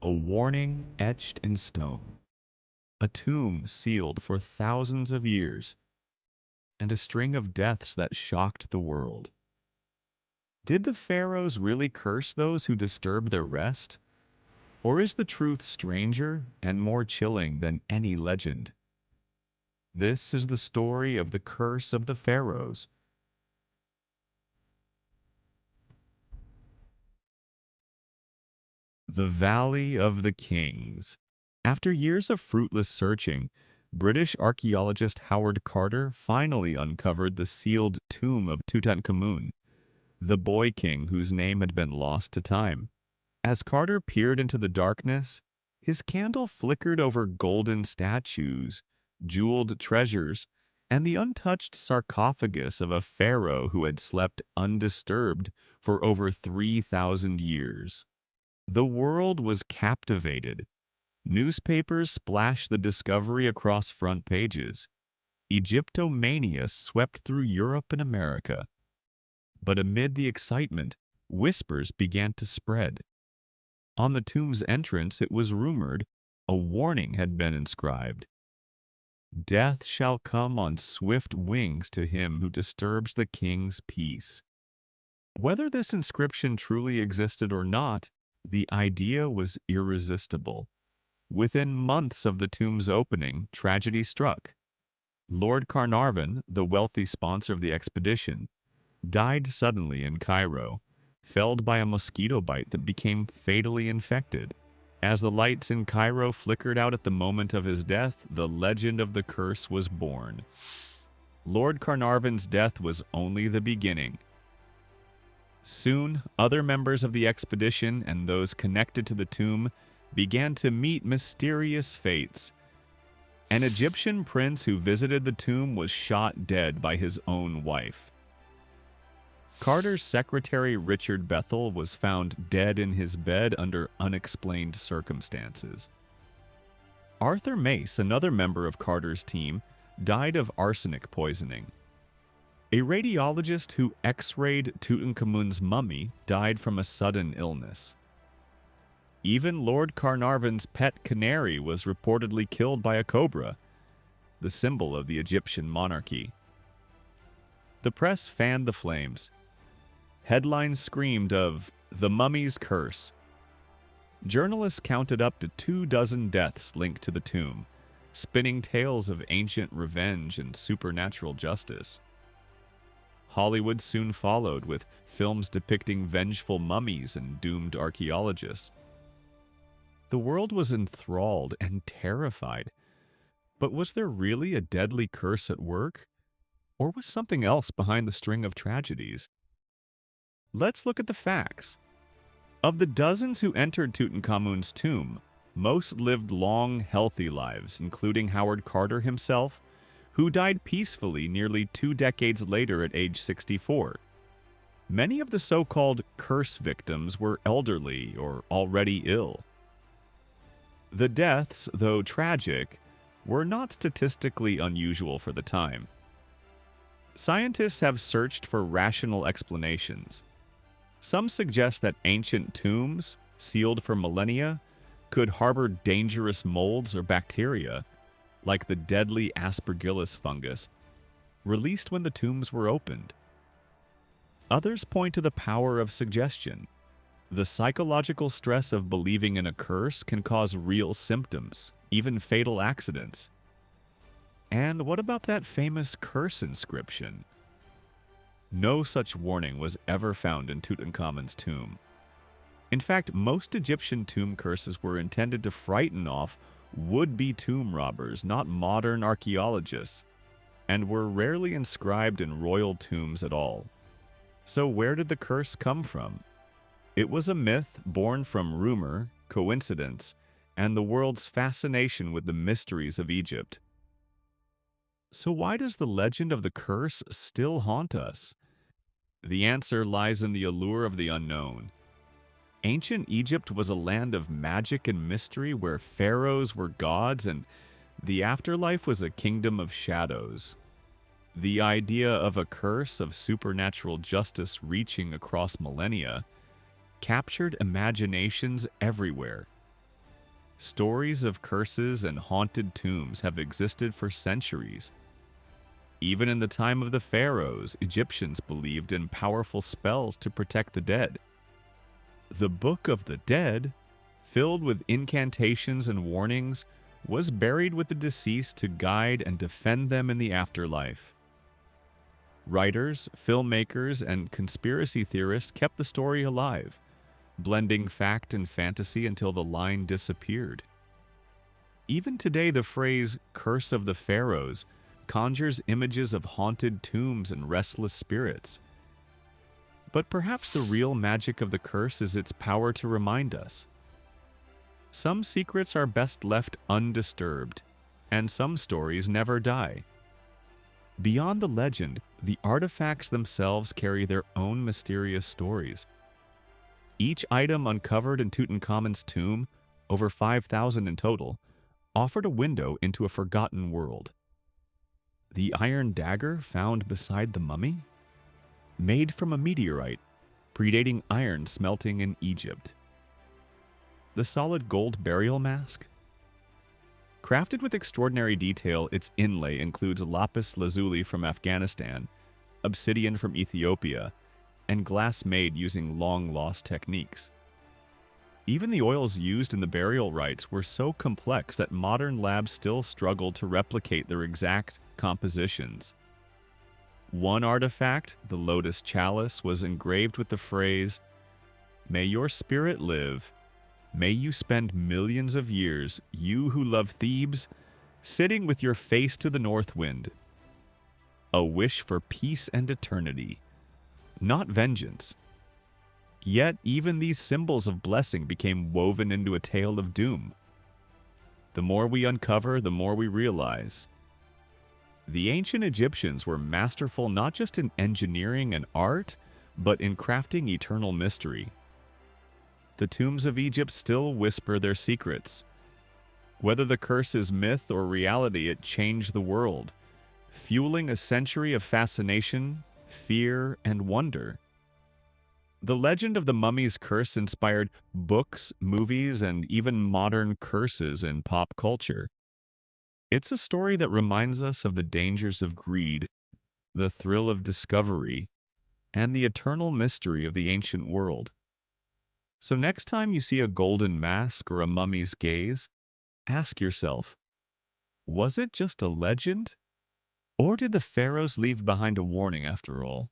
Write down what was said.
A warning etched in stone, a tomb sealed for thousands of years, and a string of deaths that shocked the world. Did the pharaohs really curse those who disturb their rest? Or is the truth stranger and more chilling than any legend? This is the story of the curse of the pharaohs. The Valley of the Kings. After years of fruitless searching, British archaeologist Howard Carter finally uncovered the sealed tomb of Tutankhamun, the boy king whose name had been lost to time. As Carter peered into the darkness, his candle flickered over golden statues, jeweled treasures, and the untouched sarcophagus of a pharaoh who had slept undisturbed for over 3,000 years. The world was captivated. Newspapers splashed the discovery across front pages. Egyptomania swept through Europe and America. But amid the excitement, whispers began to spread. On the tomb's entrance, it was rumored, a warning had been inscribed. Death shall come on swift wings to him who disturbs the king's peace. Whether this inscription truly existed or not, the idea was irresistible. Within months of the tomb's opening, tragedy struck. Lord Carnarvon, the wealthy sponsor of the expedition, died suddenly in Cairo, felled by a mosquito bite that became fatally infected. As the lights in Cairo flickered out at the moment of his death, the legend of the curse was born. Lord Carnarvon's death was only the beginning. Soon, other members of the expedition and those connected to the tomb began to meet mysterious fates. An Egyptian prince who visited the tomb was shot dead by his own wife. Carter's secretary Richard Bethel was found dead in his bed under unexplained circumstances. Arthur Mace, another member of Carter's team, died of arsenic poisoning. A radiologist who x-rayed Tutankhamun's mummy died from a sudden illness. Even Lord Carnarvon's pet canary was reportedly killed by a cobra, the symbol of the Egyptian monarchy. The press fanned the flames. Headlines screamed of the mummy's curse. Journalists counted up to 24 deaths linked to the tomb, spinning tales of ancient revenge and supernatural justice. Hollywood soon followed with films depicting vengeful mummies and doomed archaeologists. The world was enthralled and terrified. But was there really a deadly curse at work? Or was something else behind the string of tragedies? Let's look at the facts. Of the dozens who entered Tutankhamun's tomb, most lived long, healthy lives, including Howard Carter himself, who died peacefully nearly 2 decades later at age 64. Many of the so-called curse victims were elderly or already ill. The deaths, though tragic, were not statistically unusual for the time. Scientists have searched for rational explanations. Some suggest that ancient tombs, sealed for millennia, could harbor dangerous molds or bacteria, like the deadly Aspergillus fungus, released when the tombs were opened. Others point to the power of suggestion. The psychological stress of believing in a curse can cause real symptoms, even fatal accidents. And what about that famous curse inscription? No such warning was ever found in Tutankhamun's tomb. In fact, most Egyptian tomb curses were intended to frighten off would-be tomb robbers, not modern archaeologists, and were rarely inscribed in royal tombs at all. So where did the curse come from? It was a myth born from rumor, coincidence, and the world's fascination with the mysteries of Egypt. So why does the legend of the curse still haunt us? The answer lies in the allure of the unknown. Ancient Egypt was a land of magic and mystery where pharaohs were gods and the afterlife was a kingdom of shadows. The idea of a curse of supernatural justice reaching across millennia captured imaginations everywhere. Stories of curses and haunted tombs have existed for centuries. Even in the time of the Pharaohs, Egyptians believed in powerful spells to protect the dead. The Book of the Dead, filled with incantations and warnings, was buried with the deceased to guide and defend them in the afterlife. Writers, filmmakers, and conspiracy theorists kept the story alive, blending fact and fantasy until the line disappeared. Even today, the phrase "curse of the Pharaohs" conjures images of haunted tombs and restless spirits. But perhaps the real magic of the curse is its power to remind us. Some secrets are best left undisturbed, and some stories never die. Beyond the legend, the artifacts themselves carry their own mysterious stories. Each item uncovered in Tutankhamun's tomb, over 5,000 in total, offered a window into a forgotten world. The iron dagger found beside the mummy? Made from a meteorite, predating iron smelting in Egypt. The solid gold burial mask? Crafted with extraordinary detail, its inlay includes lapis lazuli from Afghanistan, obsidian from Ethiopia, and glass made using long-lost techniques. Even the oils used in the burial rites were so complex that modern labs still struggle to replicate their exact compositions. One artifact, the lotus chalice, was engraved with the phrase, "May your spirit live. May you spend millions of years, you who love Thebes, sitting with your face to the north wind." A wish for peace and eternity, not vengeance. Yet even these symbols of blessing became woven into a tale of doom. The more we uncover, the more we realize. The ancient Egyptians were masterful not just in engineering and art, but in crafting eternal mystery. The tombs of Egypt still whisper their secrets. Whether the curse is myth or reality, it changed the world, fueling a century of fascination, fear, and wonder. The legend of the mummy's curse inspired books, movies, and even modern curses in pop culture. It's a story that reminds us of the dangers of greed, the thrill of discovery, and the eternal mystery of the ancient world. So next time you see a golden mask or a mummy's gaze, ask yourself, was it just a legend? Or did the pharaohs leave behind a warning after all?